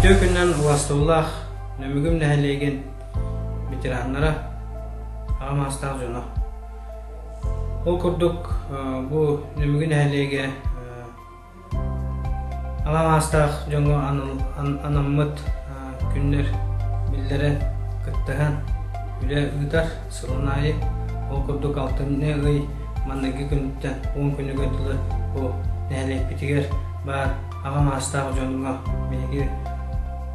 Бүтө күннен уластуулах нөмүгүм нәһелеген ветераннара агамастак жона. Ол курдук бу нөмүгүм нәһелеге агамастак жонго анаммыт күннер биллере кыттыган үле ыдар сылынайы. Ол курдук алтынны ый манныгы күнүттен 10 күнүгө тылы бу нәһелек битигер бар агамастак жонго меги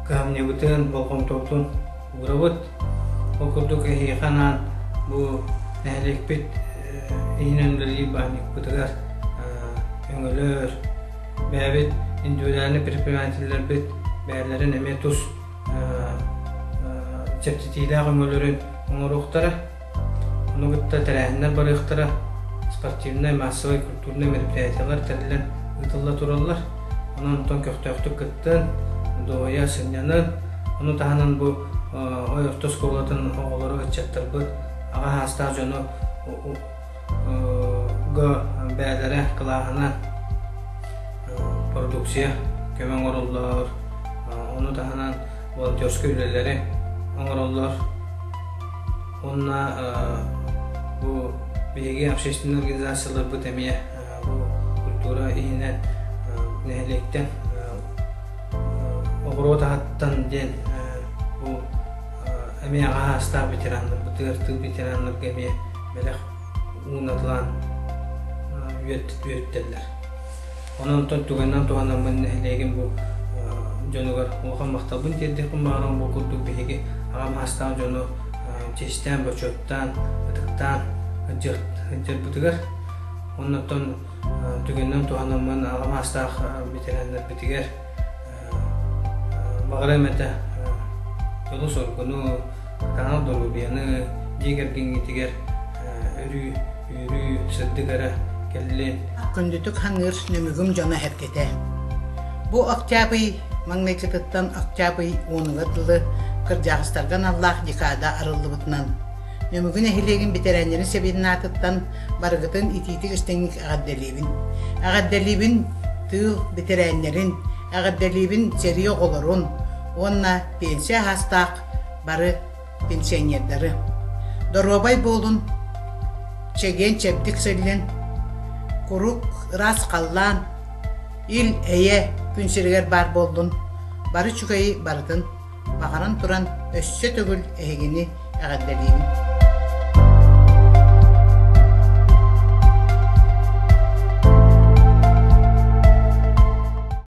Камне бутын болком топтун уграбыт окурдук эхиханан бу нәһлекпит инендери баник бутыгар өңөлөр бәбит индивидуальный предпринимательлер бит бәрләрен эме тус чептитилер өңөлөрүн оңоруктара онугутта тәрәһеннәр барыктара спортивный массовый культурный мероприятиялар тәрелен ытылла тураллар онон тон көктөктүк кыттын доя сынянын ону таһанан бу ойортос колотун оголору ычаттырбыт ага хаста жону го бәлере кылаһына продукция көмөң ороллор ону таһанан волонтерский үлелери оңороллор онна бу биги общественный организациялар бу темия бу культура ийинен нәһлектен Огоротахаттан ден бу эме агаста ветерандар, бутырты ветерандар геме белек унатлан үеттеллер. Онон туганнан туганнан мен нәһлеген бу жонугар охан мактабын терде кымбаган бу курдук беге агамастан жону честен бочоттан атыктан жыр бутыгар. Оннотон туганнан туганнан мен агамастан ветерандар битигер Баграмета толу соргуну канал долубияны дигер гингитигер үрү сыддыгара келлен көндүтүк хаңыр нөмүгүм жана херкете бу октябрь маңнайкытыттан октябрь 10-га кыржагыстарган Аллах декада арылыбытынан нөмүгүн эхилеген ветераннерин себебин атыттан баргытын ититик истеңик агадделибин тыл ветераннерин агадделибин серио олорун онна пенсия хастак бары пенсионердары доробай болун чеген чептик сэллен курук рас каллан ил эе күнсергер бар болдун бары чугайы бардын багаран туран өссө төгүл эгени агадделибин